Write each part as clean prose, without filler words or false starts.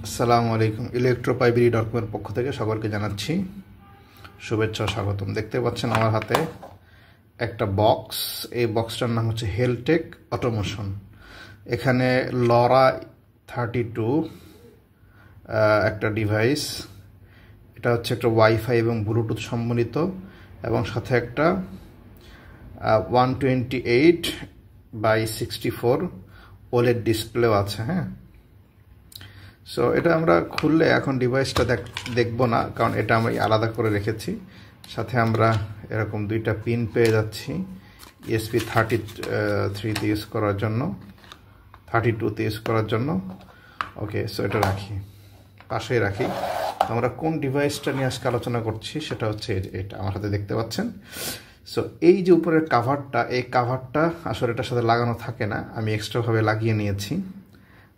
আসসালামু আলাইকুম। electropybery.com-এর পক্ষ থেকে সকলকে জানাচ্ছি শুভেচ্ছা ও স্বাগতম। দেখতে পাচ্ছেন আমার হাতে একটা বক্স। এই বক্সটার নাম হচ্ছে হেলটেক অটোমেশন। এখানে লরা 32 একটা ডিভাইস। এটা হচ্ছে একটা ওয়াইফাই এবং ব্লুটুথ সম্বলিত এবং সাথে একটা 128x64 OLED ডিসপ্লেও আছে। হ্যাঁ, সো এটা আমরা খুললে এখন ডিভাইসটা দেখব না, কারণ এটা আমি আলাদা করে রেখেছি। সাথে আমরা এরকম দুইটা পিন পেয়ে যাচ্ছি ESP33 ইউজ করার জন্য, 32তে ইউজ করার জন্য। ওকে, সো এটা রাখি, পাশেই রাখি। আমরা কোন ডিভাইসটা নিয়ে আজকে আলোচনা করছি সেটা হচ্ছে এটা আমার হাতে দেখতে পাচ্ছেন। সো এই যে উপরের কাভারটা, এই কাভারটা আসলে এটার সাথে লাগানো থাকে না, আমি এক্সট্রাভাবে লাগিয়ে নিয়েছি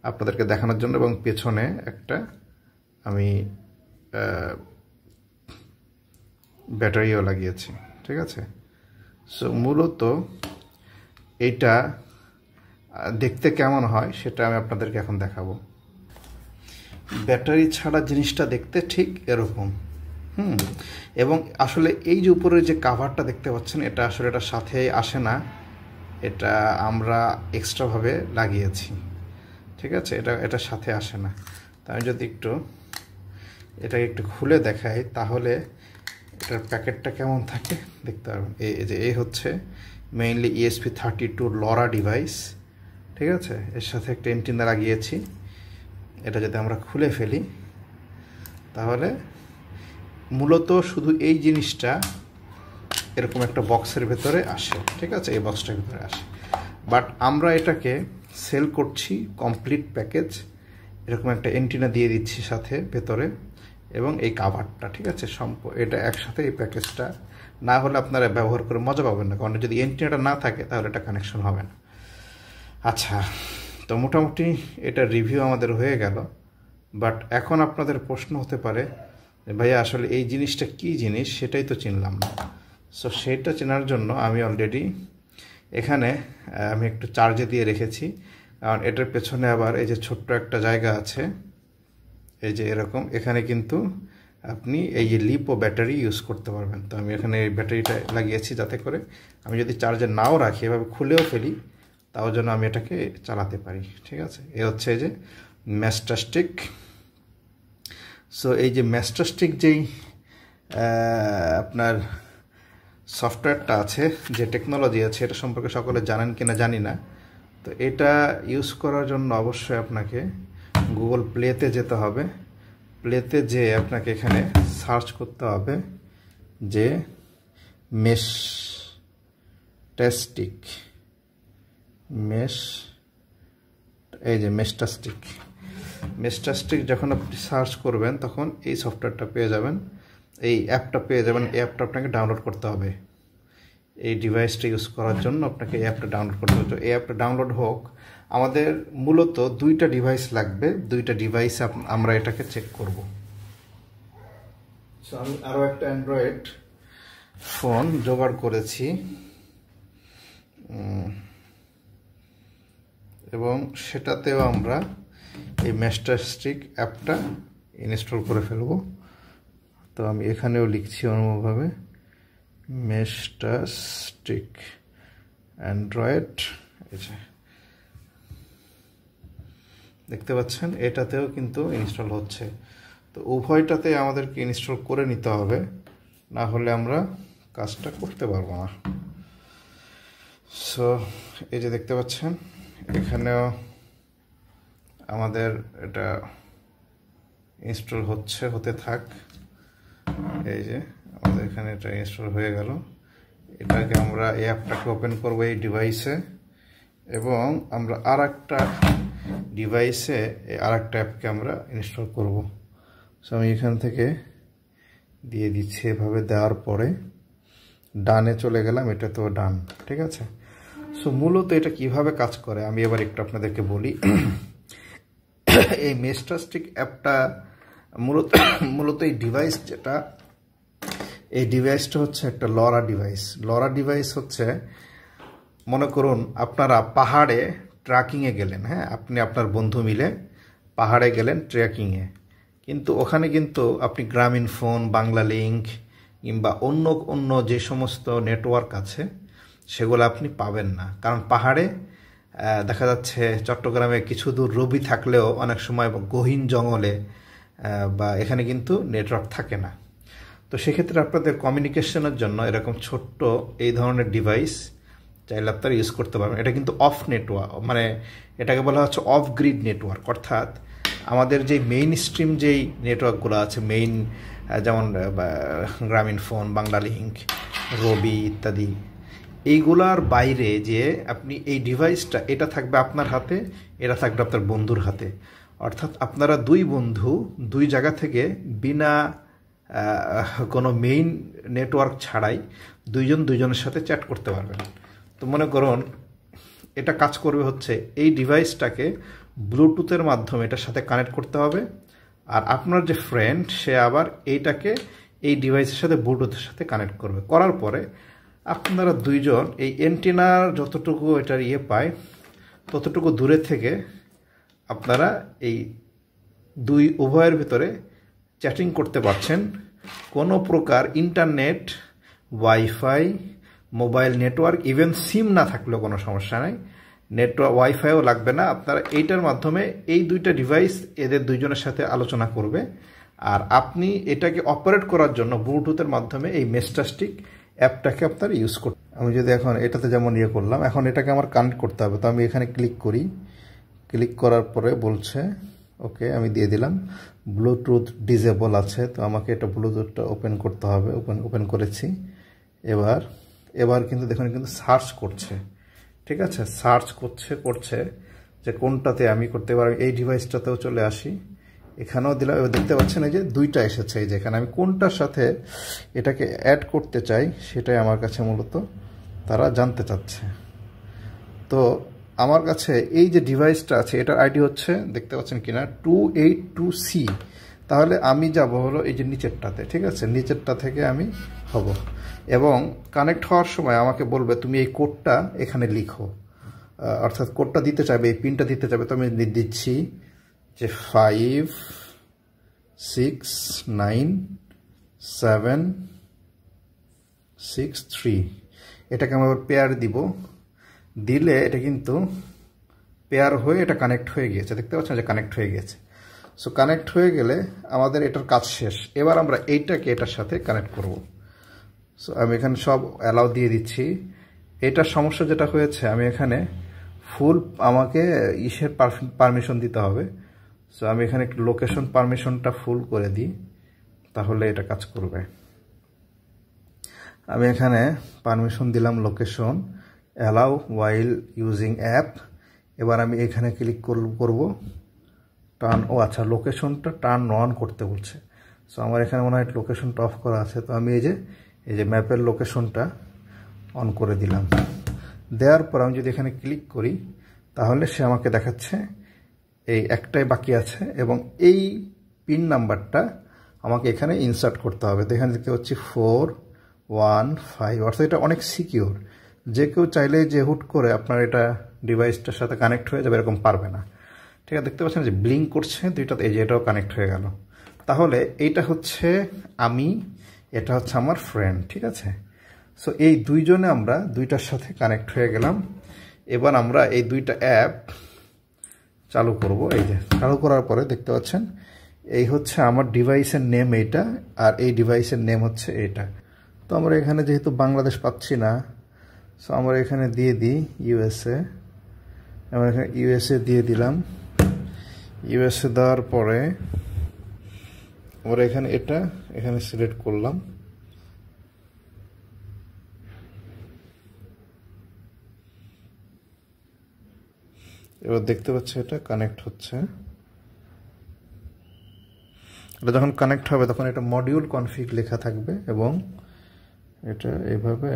আপনাদেরকে দেখানোর জন্য। এবং পেছনে একটা আমি ব্যাটারিও লাগিয়েছি, ঠিক আছে। সো মূলত এটা দেখতে কেমন হয় সেটা আমি আপনাদেরকে এখন দেখাবো। ব্যাটারি ছাড়া জিনিসটা দেখতে ঠিক এরকম। এবং আসলে এই যে উপরে যে কাভারটা দেখতে পাচ্ছেন, এটা আসলে এটার সাথে আসে না, এটা আমরা এক্সট্রাভাবে লাগিয়েছি, ঠিক আছে। এটার সাথে আসে না। তা আমি যদি এটাকে একটু খুলে দেখাই তাহলে এটার প্যাকেটটা কেমন থাকে দেখতে পারবেন। এই হচ্ছে মেইনলি ESP32 লরা ডিভাইস, ঠিক আছে। এর সাথে একটা এন্টিনা লাগিয়েছি। এটা যদি আমরা খুলে ফেলি তাহলে মূলত শুধু এই জিনিসটা এরকম একটা বক্সের ভেতরে আসে, ঠিক আছে। এই বক্সটার ভেতরে আসে, বাট আমরা এটাকে সেল করছি কমপ্লিট প্যাকেজ। এরকম একটা এন্টিনা দিয়ে দিচ্ছি সাথে ভেতরে, এবং এই কাভারটা, ঠিক আছে। এটা একসাথে এই প্যাকেজটা না হলে আপনারা ব্যবহার করে মজা পাবেন না, কারণ যদি এন্টিনাটা না থাকে তাহলে এটা কানেকশন হবে না। আচ্ছা, তো মোটামুটি এটা রিভিউ আমাদের হয়ে গেল। বাট এখন আপনাদের প্রশ্ন হতে পারে, ভাইয়া আসলে এই জিনিসটা কি জিনিস সেটাই তো চিনলাম না। সো সেইটা চেনার জন্য আমি অলরেডি এখানে আমি একটু চার্জে দিয়ে রেখেছি, কারণ এটার পেছনে আবার এই যে ছোট্ট একটা জায়গা আছে, এই যে এরকম, এখানে কিন্তু আপনি এই যে লিপো ব্যাটারি ইউজ করতে পারবেন। তো আমি এখানে এই ব্যাটারিটা লাগিয়েছি যাতে করে আমি যদি চার্জে নাও রাখি, এভাবে খুলেও ফেলি, তাও যেন আমি এটাকে চালাতে পারি, ঠিক আছে। এ হচ্ছে এই যে ম্যাস্টারস্টিক। সো এই যে ম্যাস্টারস্টিক যেই আপনার সফটওয়্যারটা আছে, যে টেকনোলজি আছে, এটা সম্পর্কে সকলে জানেন কিনা জানি না। তো এটা ইউজ করার জন্য অবশ্যই আপনাকে গুগল প্লেতে যেতে হবে। প্লেতে যেয়ে আপনাকে এখানে সার্চ করতে হবে যে এই যে মেস্টাস্টিক যখন আপনি সার্চ করবেন তখন এই সফটওয়্যারটা পেয়ে যাবেন, এই অ্যাপটা পেয়ে যাবেন। এই অ্যাপটা আপনাকে ডাউনলোড করতে হবে। এই ডিভাইসটা ইউজ করার জন্য আপনাকে এই অ্যাপটা ডাউনলোড করতে হবে। এই অ্যাপটা ডাউনলোড হোক, আমাদের মূলত দুইটা ডিভাইস লাগবে। দুইটা ডিভাইসে আমরা এটাকে চেক করব। সো আমি আরও একটা অ্যান্ড্রয়েড ফোন জোগাড় করেছি এবং সেটাতেও আমরা এই ম্যাস্টারস্টিক অ্যাপটা ইনস্টল করে ফেলব। তো আমি এখানেও লিখছি অনুভাবে ম্যাস্টারস্টিক অ্যান্ড্রয়েড। এই যে দেখতে পাচ্ছেন, এটাতেও কিন্তু ইনস্টল হচ্ছে। তো উভয়টাতে আমাদেরকে ইনস্টল করে নিতে হবে, না হলে আমরা কাজটা করতে পারবো না। সো এই যে দেখতে পাচ্ছেন, এখানেও আমাদের এটা ইনস্টল হতে থাক। এই যে আমাদের এখানে এটা ইনস্টল হয়ে গেল। এটাকে আমরা এই অ্যাপটাকে ওপেন করবো এই ডিভাইসে, এবং আমরা আর একটা ডিভাইসে আর একটা অ্যাপকে আমরা ইনস্টল করব। সো আমি এখান থেকে দিয়ে দিচ্ছি। এভাবে দেওয়ার পরে ডানে চলে গেলাম, এটা তো ডান, ঠিক আছে। সো মূলত এটা কিভাবে কাজ করে আমি এবার একটু আপনাদেরকে বলি। এই ম্যাস্টারস্টিক অ্যাপটা মূলত এই ডিভাইসটা হচ্ছে একটা লরা ডিভাইস। লরা ডিভাইস হচ্ছে, মনে করুন আপনারা পাহাড়ে ট্রেকিংয়ে গেলেন, হ্যাঁ, আপনি আপনার বন্ধু মিলে পাহাড়ে গেলেন ট্রেকিংয়ে, কিন্তু ওখানে কিন্তু আপনি গ্রামীণ ফোন, বাংলা লিঙ্ক কিংবা অন্য অন্য যে সমস্ত নেটওয়ার্ক আছে সেগুলো আপনি পাবেন না। কারণ পাহাড়ে দেখা যাচ্ছে চট্টগ্রামে কিছু দূর রবি থাকলেও অনেক সময় গহীন জঙ্গলে বা এখানে কিন্তু নেটওয়ার্ক থাকে না। তো সেক্ষেত্রে আপনাদের কমিউনিকেশনের জন্য এরকম ছোট্ট এই ধরনের ডিভাইস চাইলে আপনারা ইউজ করতে পারবেন। এটা কিন্তু অফ নেটওয়ার্ক, মানে এটাকে বলা হচ্ছে অফ গ্রিড নেটওয়ার্ক, অর্থাৎ আমাদের যে মেইন স্ট্রিম যেই নেটওয়ার্কগুলো আছে, মেইন যেমন গ্রামীণ ফোন, বাংলা লিঙ্ক, রবি ইত্যাদি, এইগুলার বাইরে যে আপনি এই ডিভাইসটা, এটা থাকবে আপনার হাতে, এটা থাকবে আপনার বন্ধুর হাতে। অর্থাৎ আপনারা দুই বন্ধু দুই জায়গা থেকে বিনা কোনো মেইন নেটওয়ার্ক ছাড়াই দুইজন দুইজনের সাথে চ্যাট করতে পারবেন। তো মনে করুন এটা কাজ করবে হচ্ছে এই ডিভাইসটাকে ব্লুটুথের মাধ্যমে এটার সাথে কানেক্ট করতে হবে, আর আপনার যে ফ্রেন্ড সে আবার এইটাকে এই ডিভাইসের সাথে ব্লুটুথের সাথে কানেক্ট করবে। করার পরে আপনারা দুইজন এই অ্যান্টেনার যতটুকু এটার পায় ততটুকু দূরে থেকে আপনারা এই উভয়ের ভিতরে চ্যাটিং করতে পারছেন। কোনো প্রকার internet, wifi, mobile network, even SIM না থাকলেও কোনো সমস্যা নাই, নেটওয়ার্ক ওয়াইফাইও লাগবে না। আপনারা এইটার মাধ্যমে এই দুইটা ডিভাইস এদের দুইজনের সাথে আলোচনা করবে, আর আপনি এটাকে অপারেট করার জন্য ব্লুটুথের মাধ্যমে এই মেস্টাস্টিক অ্যাপটাকে আপনারা ইউজ করতে। আমি যদি এখন এটাতে যেমন করলাম, এখন এটাকে আমার কানেক্ট করতে হবে। তো আমি এখানে ক্লিক করি, ক্লিক করার পরে বলছে ওকে, আমি দিয়ে দিলাম। ব্লুটুথ ডিসেবল আছে, তো আমাকে এটা ব্লুটুথটা ওপেন করতে হবে। ওপেন করেছি। এবার কিন্তু দেখুন কিন্তু সার্চ করছে, ঠিক আছে, সার্চ করছে যে কোনটাতে আমি করতে পারি। এই ডিভাইসটাতেও চলে আসি, এখানেও দিলাম। এবার দেখতে পাচ্ছেন এই যে দুইটা এসেছে, এই যে এখানে আমি কোনটার সাথে এটাকে অ্যাড করতে চাই সেটাই আমার কাছে মূলত তারা জানতে চাচ্ছে। তো আমার কাছে এই যে ডিভাইসটা আছে এটার আইডি হচ্ছে, দেখতে পাচ্ছেন কিনা, 282C। তাহলে আমি যাব হলো এই যে নিচেরটাতে, ঠিক আছে, নিচেরটা থেকে আমি হব, এবং কানেক্ট হওয়ার সময় আমাকে বলবে তুমি এই কোডটা এখানে লিখো, অর্থাৎ কোডটা দিতে চাইবে, এই পিনটা দিতে চাইবে। তো আমি দিচ্ছি যে 569763। এটাকে আমি পেয়ার দিব, দিলে এটা কিন্তু পেয়ার হয়ে এটা কানেক্ট হয়ে গিয়েছে, দেখতে পাচ্ছেন যে কানেক্ট হয়ে গেছে। সো কানেক্ট হয়ে গেলে আমাদের এটার কাজ শেষ। এবার আমরা এইটাকে এটার সাথে কানেক্ট করব। সো আমি এখানে সব অ্যালাউ দিয়ে দিচ্ছি। এটার সমস্যা যেটা হয়েছে, আমি এখানে আমাকে পারমিশন দিতে হবে। সো আমি এখানে একটু লোকেশন পারমিশনটা ফুল করে দিই, তাহলে এটা কাজ করবে। আমি এখানে পারমিশন দিলাম লোকেশন, অ্যালাউ ওয়াইল ইউজিং অ্যাপ। এবার আমি এখানে ক্লিক করব, আচ্ছা, লোকেশনটা টার্ন অন করতে বলছে। সো আমার এখানে মনে হয় লোকেশনটা অফ করা আছে। তো আমি এই যে ম্যাপের লোকেশনটা অন করে দিলাম। দেওয়ার পর আমি যদি এখানে ক্লিক করি তাহলে সে আমাকে দেখাচ্ছে এই একটাই বাকি আছে, এবং এই পিন নাম্বারটা আমাকে এখানে ইনসার্ট করতে হবে। তো এখানে দেখতে পাচ্ছি 415, অর্থাৎ এটা অনেক সিকিউর। যে কেউ চাইলে যে হুট করে আপনার এটা ডিভাইসটার সাথে কানেক্ট হয়ে যাবে এরকম পারবে না, ঠিক আছে। দেখতে পাচ্ছেন যে ব্লিঙ্ক করছে দুইটাতে, এই যে এটাও কানেক্ট হয়ে গেল। তাহলে এইটা হচ্ছে আমি, এটা হচ্ছে আমার ফ্রেন্ড, ঠিক আছে। সো এই দুইজনে আমরা দুইটার সাথে কানেক্ট হয়ে গেলাম। এবার আমরা এই দুইটা অ্যাপ চালু করব। এই যে চালু করার পরে দেখতে পাচ্ছেন এই হচ্ছে আমার ডিভাইসের নেম এইটা, আর এই ডিভাইসের নেম হচ্ছে এটা। তো আমরা এখানে যেহেতু বাংলাদেশ পাচ্ছি না, সো আমরা এখানে দিয়ে দিই ইউএসএ। আমরা এখানে ইউএসএ দিয়ে দিলাম। ইউএসএ দেওয়ার পরে আমরা এখানে সিলেক্ট করলাম। এবার দেখতে পাচ্ছি এটা কানেক্ট হচ্ছে। এটা যখন কানেক্ট হবে তখন এটা মডিউল কনফিগ লেখা থাকবে, এবং এটা এইভাবে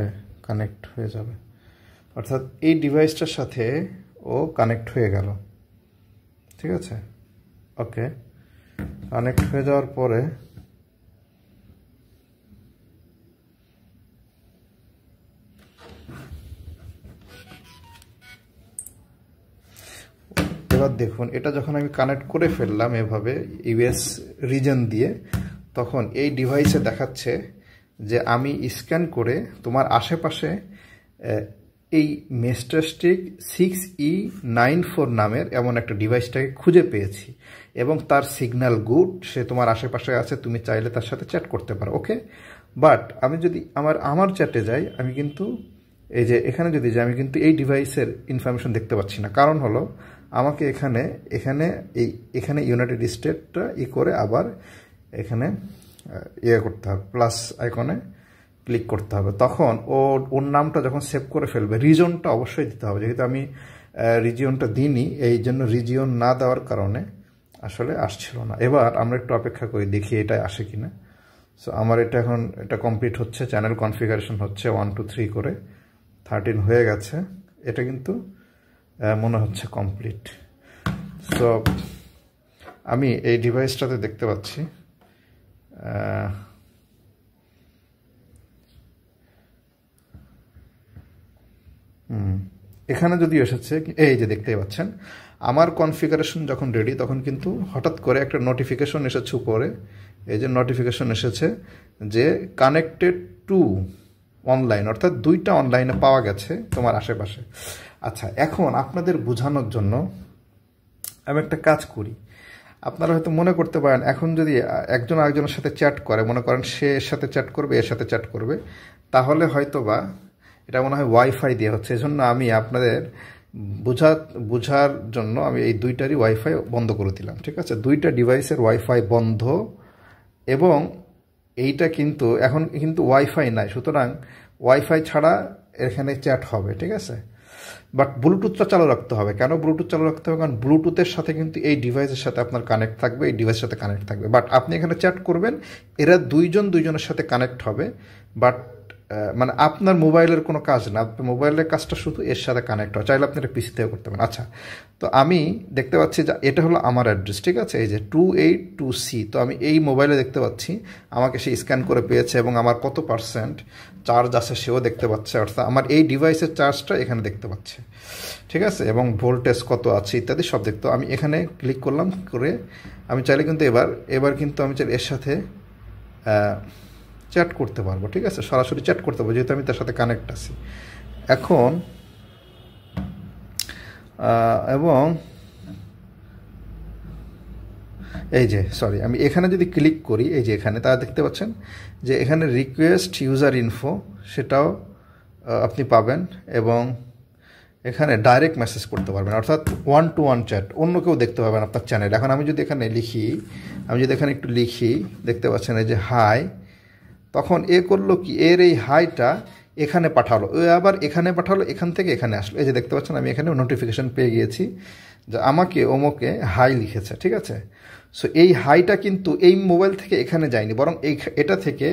কানেক্ট হয়ে যাবে। অর্থাৎ এই ডিভাইসটার সাথে ও কানেক্ট হয়ে গেল, ঠিক আছে। ওকে, কানেক্ট হয়ে যাওয়ার পরে এবার দেখুন, এটা যখন আমি কানেক্ট করে ফেললাম এভাবে ইউএস রিজন দিয়ে, তখন এই ডিভাইসে দেখাচ্ছে যে আমি স্ক্যান করে তোমার আশেপাশে এই মেস্টারস্টিক 6E94 নামের এমন একটা ডিভাইসটাকে খুঁজে পেয়েছি এবং তার সিগন্যাল গুড, সে তোমার আশেপাশে আছে, তুমি চাইলে তার সাথে চ্যাট করতে পারো। ওকে, বাট আমি যদি আমার চ্যাটে যাই, আমি কিন্তু এই যে এখানে যদি যাই, আমি কিন্তু এই ডিভাইসের ইনফরমেশন দেখতে পাচ্ছি না। কারণ হলো আমাকে এখানে ইউনাইটেড স্টেটটা করে আবার এখানে করতে হবে, প্লাস আইকনে ক্লিক করতে হবে। তখন ওর নামটা যখন সেভ করে ফেলবে, রিজনটা অবশ্যই দিতে হবে। যেহেতু আমি রিজিয়নটা দিইনি, এই জন্য রিজিয়ন না দেওয়ার কারণে আসলে আসছিল না। এবার আমরা একটু অপেক্ষা করি, দেখি এটা আসে কিনা। সো আমার এটা কমপ্লিট হচ্ছে, চ্যানেল কনফিগারেশন হচ্ছে 1 2 3 করে 13 হয়ে গেছে। এটা কিন্তু মনে হচ্ছে কমপ্লিট। সো আমি এই ডিভাইসটাতে দেখতে পাচ্ছি এখানে যদি এসেছে, এই যে দেখতেই পাচ্ছেন আমার কনফিগারেশন যখন রেডি, তখন কিন্তু হঠাৎ করে একটা নোটিফিকেশন এসেছে উপরে। এই যে নোটিফিকেশন এসেছে যে কানেক্টেড টু অনলাইন, অর্থাৎ 2টা অনলাইনে পাওয়া গেছে তোমার আশেপাশে। আচ্ছা, এখন আপনাদের বোঝানোর জন্য আমি একটা কাজ করি। আপনারা হয়তো মনে করতে পারেন, এখন যদি একজন আরেকজনের সাথে চ্যাট করে, মনে করেন সে এর সাথে চ্যাট করবে, এর সাথে চ্যাট করবে, তাহলে হয়তো বা এটা মনে হয় ওয়াইফাই দিয়ে হচ্ছে। এজন্য আমি আপনাদের বোঝার জন্য আমি এই 2টারই ওয়াইফাই বন্ধ করে দিলাম। ঠিক আছে, 2টা ডিভাইসের ওয়াইফাই বন্ধ, এবং এইটা কিন্তু এখন কিন্তু ওয়াইফাই নাই, সুতরাং ওয়াইফাই ছাড়া এখানে চ্যাট হবে। ঠিক আছে, বাট ব্লুটুথটা চালু রাখতে হবে। কেন ব্লুটুথ চালু রাখতে হবে? কারণ ব্লুটুথের সাথে কিন্তু এই ডিভাইসের সাথে আপনার কানেক্ট থাকবে, এই ডিভাইসের সাথে কানেক্ট থাকবে। বাট আপনি এখানে চ্যাট করবেন, এরা দুইজনের সাথে কানেক্ট হবে, বাট মানে আপনার মোবাইলের কোনো কাজ না, আপনার মোবাইলের কাজটা শুধু এর সাথে কানেক্ট হয়। চাইলে আপনি এটা পিসি থেকে করতে পারেন। আচ্ছা, তো আমি দেখতে পাচ্ছি যে এটা হলো আমার অ্যাড্রেস। ঠিক আছে, এই যে 282C। তো আমি এই মোবাইলে দেখতে পাচ্ছি আমাকে সে স্ক্যান করে পেয়েছে, এবং আমার কত % চার্জ আছে সেও দেখতে পাচ্ছে, অর্থাৎ আমার এই ডিভাইসের চার্জটা এখানে দেখতে পাচ্ছে। ঠিক আছে, এবং ভোল্টেজ কত আছে ইত্যাদি সব দেখতে। আমি এখানে ক্লিক করলাম, করে আমি চাইলে কিন্তু এবার কিন্তু আমি চাইলে এর সাথে চ্যাট করতে পারবো। ঠিক আছে, সরাসরি চ্যাট করতে পারবো, যেহেতু আমি তার সাথে কানেক্ট আছি এখন। এবং এই যে আমি এখানে যদি ক্লিক করি, এই যে এখানে তারা দেখতে পাচ্ছেন যে এখানে রিকোয়েস্ট ইউজার ইনফো, সেটাও আপনি পাবেন, এবং এখানে ডাইরেক্ট মেসেজ করতে পারবেন, অর্থাৎ 1-to-1 চ্যাট, অন্য কেউ দেখতে পাবেন আপনার চ্যানেল। এখন আমি যদি এখানে একটু লিখি, দেখতে পাচ্ছেন এই যে হাই, তখন করলো কি, এই হাইটা এখানে পাঠালো, আবার এখানে পাঠালো, এখান থেকে এখানে আসলো। এই যে দেখতে পাচ্ছেন আমি এখানে নোটিফিকেশন পেয়ে গিয়েছি যে আমাকে অমুকে হাই লিখেছে। ঠিক আছে, সো এই হাইটা কিন্তু এই মোবাইল থেকে এখানে যায়নি, বরং এটা থেকে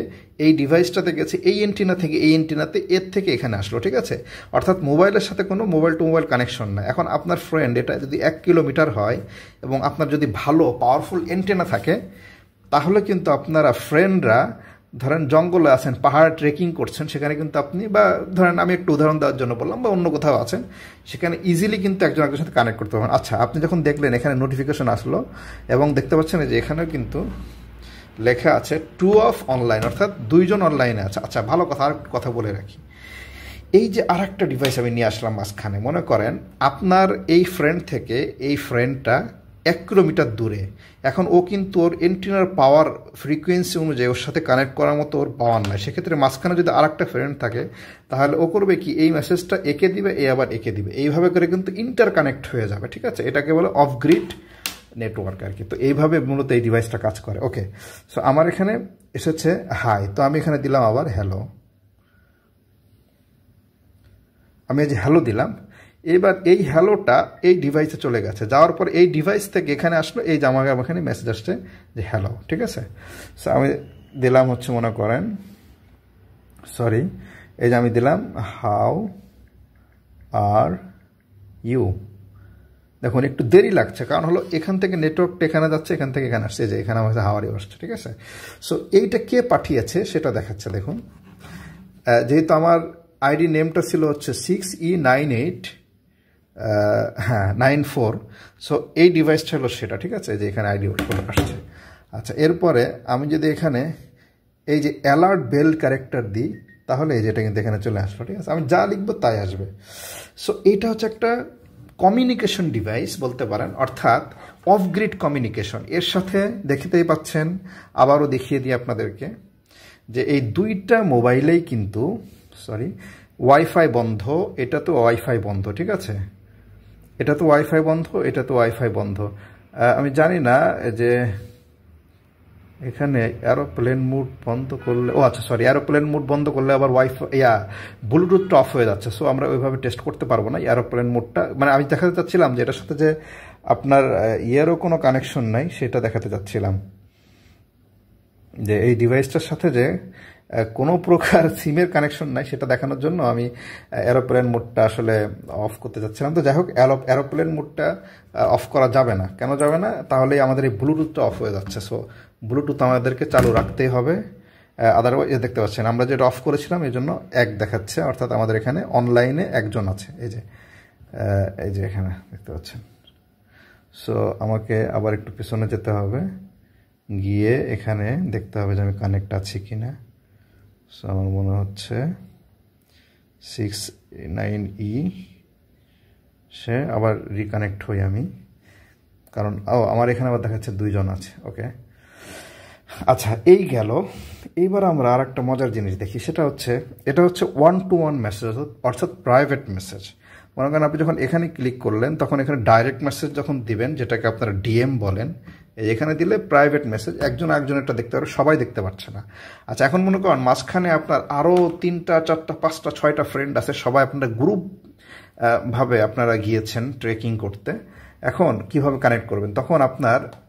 এই ডিভাইসটাতে গেছে, এই এন্টিনা থেকে এই এন্টিনাতে, এর থেকে এখানে আসলো। ঠিক আছে, অর্থাৎ মোবাইলের সাথে কোনো মোবাইল টু মোবাইল কানেকশন না। এখন আপনার ফ্রেন্ড এটা যদি 1 কিলোমিটার হয়, এবং আপনার যদি ভালো পাওয়ারফুল এন্টিনা থাকে, তাহলে কিন্তু আপনারা ফ্রেন্ডরা ধরেন জঙ্গলে আছেন, পাহাড় ট্রেকিং করছেন, সেখানে কিন্তু আপনি, বা ধরেন আমি একটু উদাহরণ দেওয়ার জন্য বললাম, বা অন্য কোথাও আছেন, সেখানে ইজিলি কিন্তু একজন একজনের সাথে কানেক্ট করতে পারবেন। আচ্ছা, আপনি যখন দেখলেন এখানে নোটিফিকেশন আসলো, এবং দেখতে পাচ্ছেন যে এখানেও কিন্তু লেখা আছে 2 অফ অনলাইন, অর্থাৎ 2জন অনলাইনে আছে। আচ্ছা, ভালো কথা, আর কথা বলে রাখি, এই যে আর একটা ডিভাইস আমি নিয়ে আসলাম মাঝখানে, মনে করেন আপনার এই ফ্রেন্ড থেকে এই ফ্রেন্ডটা 1 কিলোমিটার দূরে, এখন ও কিন্তু ওর এন্টিনার পাওয়ার ফ্রিকোয়েন্সি অনুযায়ী ওর সাথে কানেক্ট করার মতো ওর পাওয়ার নয়। সেক্ষেত্রে মাঝখানে যদি আর একটা ফ্রেন্ড থাকে, তাহলে ও করবে কি, এই মেসেজটা একে দিবে, আবার একে দিবে, এইভাবে করে কিন্তু ইন্টার কানেক্ট হয়ে যাবে। ঠিক আছে, এটাকে বলে অফ গ্রিড নেটওয়ার্ক আর কি। তো এইভাবে মূলত এই ডিভাইসটা কাজ করে। ওকে, সো আমার এখানে এসেছে হাই, তো আমি এখানে দিলাম আবার হ্যালো, আমি এই যে হ্যালো দিলাম। এবার এই হ্যালোটা এই ডিভাইসে চলে গেছে, যাওয়ার পর এই ডিভাইস থেকে এখানে আসলো, এই যে আমার এখানে মেসেজ আসছে যে হ্যালো। ঠিক আছে, সো আমি দিলাম হচ্ছে, মনে করেন এই যে আমি দিলাম হাউ আর ইউ। দেখুন একটু দেরি লাগছে, কারণ হলো এখান থেকে নেটওয়ার্কটা এখানে যাচ্ছে, এখান থেকে এখানে আসছে, যে এখানে আমার হাউ আর ইউ আসছে। ঠিক আছে, সো এইটা কে পাঠিয়েছে সেটা দেখাচ্ছে। দেখুন, যেহেতু আমার আইডি নেমটা ছিল হচ্ছে 6E98 হ্যাঁ 94। সো এই ডিভাইসটা হলো সেটা, ঠিক আছে, যে এখানে আইডি আসছে। আচ্ছা, এরপরে আমি যদি এখানে এই যে অ্যালার্ট বেল ক্যারেক্টার দিই, তাহলে এই যেটা কিন্তু এখানে চলে আসলো, ঠিক আছে, আমি যা লিখবো তাই আসবে। সো এইটা হচ্ছে একটা কমিউনিকেশন ডিভাইস বলতে পারেন, অর্থাৎ অফ গ্রিড কমিউনিকেশন। এর সাথে দেখতেই পাচ্ছেন, আবারও দেখিয়ে দিই আপনাদেরকে, যে এই দুইটা মোবাইলেই কিন্তু ওয়াইফাই বন্ধ, এটা তো ওয়াইফাই বন্ধ, ঠিক আছে, এটা তো ওয়াইফাই বন্ধ, এটা তো ওয়াইফাই বন্ধ। আমি জানি না যে এখানে এরোপ্লেন মুড বন্ধ করলে, এরোপ্লেন মুড বন্ধ করলে আবার ওয়াইফাই ব্লুটুথটা অফ হয়ে যাচ্ছে। সো আমরা ওইভাবে টেস্ট করতে পারবো না এরোপ্লেন মুডটা, মানে আমি দেখাতে চাচ্ছিলাম যে এটার সাথে যে আপনার ইয়েরও কোনো কানেকশন নাই সেটা দেখাতে চাচ্ছিলাম, যে এই ডিভাইসটার সাথে যে কোনো প্রকার সিমের কানেকশন নাই সেটা দেখানোর জন্য আমি এরোপ্লেন মোডটা আসলে অফ করতে চাচ্ছিলাম। তো যাই হোক, এরোপ্লেন মোডটা অফ করা যাবে না। কেন যাবে না? তাহলেই আমাদের এই ব্লুটুথটা অফ হয়ে যাচ্ছে। সো ব্লুটুথ আমাদেরকে চালু রাখতেই হবে, আদারওয়াইজ দেখতে পাচ্ছেন আমরা যেটা অফ করেছিলাম এই জন্য 1 দেখাচ্ছে, অর্থাৎ আমাদের এখানে অনলাইনে একজন আছে, এই যে এখানে দেখতে পাচ্ছেন। সো আমাকে আবার একটু পিছনে যেতে হবে, গিয়ে এখানে দেখতে হবে যে আমি কানেক্ট আছি কিনা। সো আমার মনে হচ্ছে 69E, সে আবার রিকানেক্ট হই আমি, কারণ আমার এখানে আবার দেখাচ্ছে 2 জন আছে। ওকে, আচ্ছা, এই গেল। এইবার আমরা আর একটা মজার জিনিস দেখি, সেটা হচ্ছে এটা হচ্ছে 1-to-1 মেসেজ, অর্থাৎ প্রাইভেট মেসেজ। মনে করেন আপনি যখন এখানে ক্লিক করলেন, তখন এখানে ডাইরেক্ট মেসেজ যখন দিবেন, যেটাকে আপনারা ডিএম বলেন, এখানে দিলে প্রাইভেট মেসেজ, একজন একজনেরটা দেখতে পারে, সবাই দেখতে পাচ্ছে না। আচ্ছা, এখন মনে করেন মাঝখানে আপনার আরও 3টা 4টা 5টা 6টা ফ্রেন্ড আছে, সবাই আপনারা গ্রুপ ভাবে আপনারা গিয়েছেন ট্রেকিং করতে। এখন কিভাবে কানেক্ট করবেন? তখন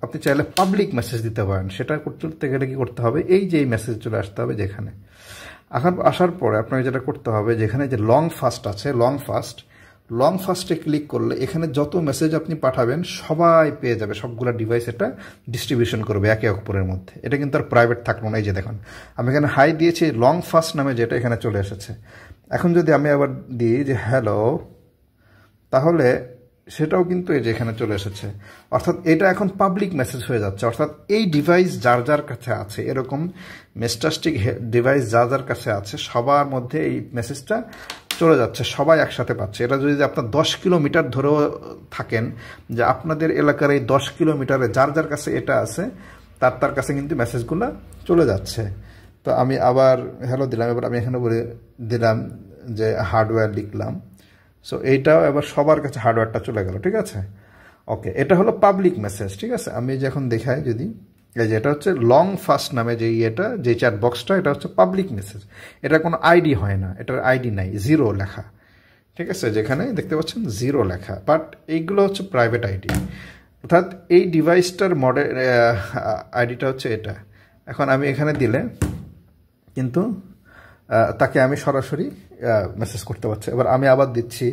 আপনি চাইলে পাবলিক মেসেজ দিতে পারেন। সেটা করতে গেলে কি করতে হবে? এই যে এই মেসেজ চলে আসতে হবে যেখানে। এখন আসার পরে আপনাকে যেটা করতে হবে, যেখানে যে লং ফাস্ট আছে, লং ফাস্টে ক্লিক করলে এখানে যত মেসেজ আপনি পাঠাবেন সবাই পেয়ে যাবে, সবগুলো ডিভাইস এটা ডিস্ট্রিবিউশন করবে একে অপরের মধ্যে। এটা কিন্তু আর প্রাইভেট থাকলো না। এই যে দেখুন, আমি এখানে হাই দিয়েছি, লং ফাস্ট নামে যেটা এখানে চলে এসেছে। এখন যদি আমি আবার দিই যে হ্যালো, তাহলে সেটাও কিন্তু এই যে এখানে চলে এসেছে, অর্থাৎ এটা এখন পাবলিক মেসেজ হয়ে যাচ্ছে। অর্থাৎ এই ডিভাইস যার যার কাছে আছে, এরকম মেসটাস্টিক ডিভাইস যার যার কাছে আছে, সবার মধ্যে এই মেসেজটা চলে যাচ্ছে, সবাই একসাথে পাচ্ছে। এটা যদি আপনার 10 কিলোমিটার ধরেও থাকেন, যে আপনাদের এলাকার এই 10 কিলোমিটারে যার যার কাছে এটা আছে, তার কাছে কিন্তু মেসেজগুলো চলে যাচ্ছে। তো আমি আবার হ্যালো দিলাম, এবার আমি এখানে বলে দিলাম যে হার্ডওয়্যার লিখলাম। সো এইটাও এবার সবার কাছে হার্ডওয়্যারটা চলে গেল, ঠিক আছে। ওকে, এটা হলো পাবলিক মেসেজ, ঠিক আছে। আমি যখন দেখাই, যদি এই যে এটা হচ্ছে লং ফাস্ট নামে যে যে চ্যাট বক্সটা, এটা হচ্ছে পাবলিক মেসেজ। এটা কোনো আইডি হয় না, এটার আইডি নাই, 0 লেখা, ঠিক আছে, যেখানে দেখতে পাচ্ছেন 0 লেখা। বাট এইগুলো হচ্ছে প্রাইভেট আইডি, অর্থাৎ এই ডিভাইসটার মডেল আইডিটা হচ্ছে এটা। এখন আমি এখানে দিলে কিন্তু তাকে আমি সরাসরি মেসেজ করতে পারছি। এবার আমি আবার দিচ্ছি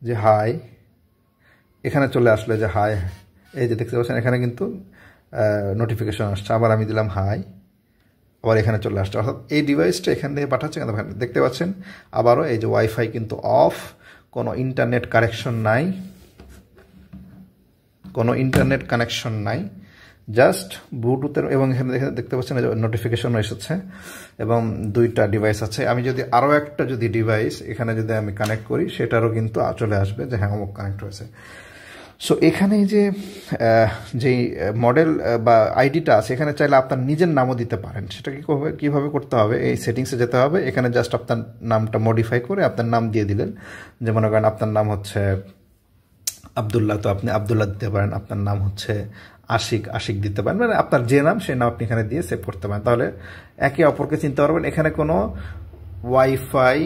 যে হাই, এখানে চলে আসলে যে হাই, এই যে দেখতে পাচ্ছেন এখানে কিন্তু নোটিফিকেশন আসছে। আবার আমি দিলাম হাই, আবার এখানে চলে আসছে, অর্থাৎ এই ডিভাইসটা এখান থেকে পাঠাচ্ছে। দেখতে পাচ্ছেন আবারও এই যে ওয়াইফাই কিন্তু অফ, কোনো ইন্টারনেট কানেকশন নাই, জাস্ট ব্লুটুথের। এবং এখানে দেখতে পাচ্ছেন নোটিফিকেশনও এসেছে, এবং 2টা ডিভাইস আছে। আমি যদি আরও একটা ডিভাইস এখানে যদি আমি কানেক্ট করি, সেটারও কিন্তু চলে আসবে যে হ্যাঁ অমুক কানেক্ট হয়েছে। সো এখানে যেই মডেল বা আইডিটা আছে, এখানে চাইলে আপনার নিজের নামও দিতে পারেন। সেটা কীভাবে করতে হবে? এই সেটিংসে যেতে হবে, এখানে জাস্ট আপনার নামটা মডিফাই করে আপনার নাম দিয়ে দিলেন। যে মনে করেন আপনার নাম হচ্ছে আবদুল্লাহ, তো আপনি আবদুল্লাহ দিতে পারেন। আপনার নাম হচ্ছে আশিক দিতে পারেন, মানে আপনার যে নাম সেই নাম আপনি এখানে দিয়ে সেভ করতে পারেন। তাহলে একে অপরকে চিনতে পারবেন। এখানে কোনো ওয়াইফাই,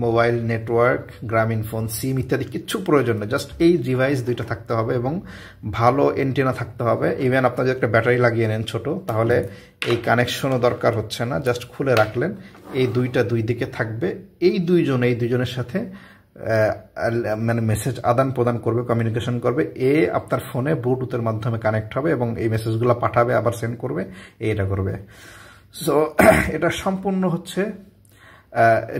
মোবাইল নেটওয়ার্ক, গ্রামীণ ফোন, সিম ইত্যাদি কিচ্ছু প্রয়োজন নেই। জাস্ট এই ডিভাইস 2টা থাকতে হবে এবং ভালো এন্টেনা থাকতে হবে। ইভেন আপনার যদি একটা ব্যাটারি লাগিয়ে নেন ছোট, তাহলে এই কানেকশনও দরকার হচ্ছে না, জাস্ট খুলে রাখলেন। এই 2টা 2 দিকে থাকবে। এই দুইজনের সাথে মানে মেসেজ আদান প্রদান করবে, কমিউনিকেশন করবে। আপনার ফোনে ব্লুটুথের মাধ্যমে কানেক্ট হবে এবং এই মেসেজগুলো পাঠাবে, আবার সেন্ড করবে, এটা করবে। সো এটা সম্পূর্ণ হচ্ছে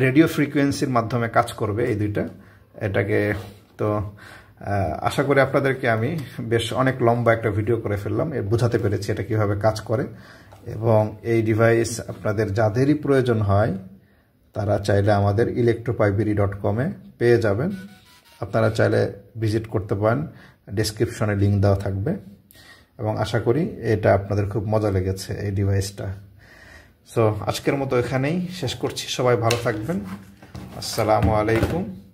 রেডিও ফ্রিকোয়েন্সির মাধ্যমে কাজ করবে এই 2টা। এটাকে তো আশা করি আপনাদেরকে আমি বেশ অনেক লম্বা একটা ভিডিও করে ফেললাম, বোঝাতে পেরেছি এটা কিভাবে কাজ করে। এবং এই ডিভাইস আপনাদের যাদেরই প্রয়োজন হয় তারা চাইলে আমাদের electropyberry.com পেয়ে যাবেন। আপনারা চাইলে ভিজিট করতে পারেন, ডেসক্রিপশনে লিঙ্ক দেওয়া থাকবে। এবং আশা করি এটা আপনাদের খুব মজা লেগেছে এই ডিভাইসটা। সো আজকের মতো এখানেই শেষ করছি, সবাই ভালো থাকবেন। আসসালামু আলাইকুম।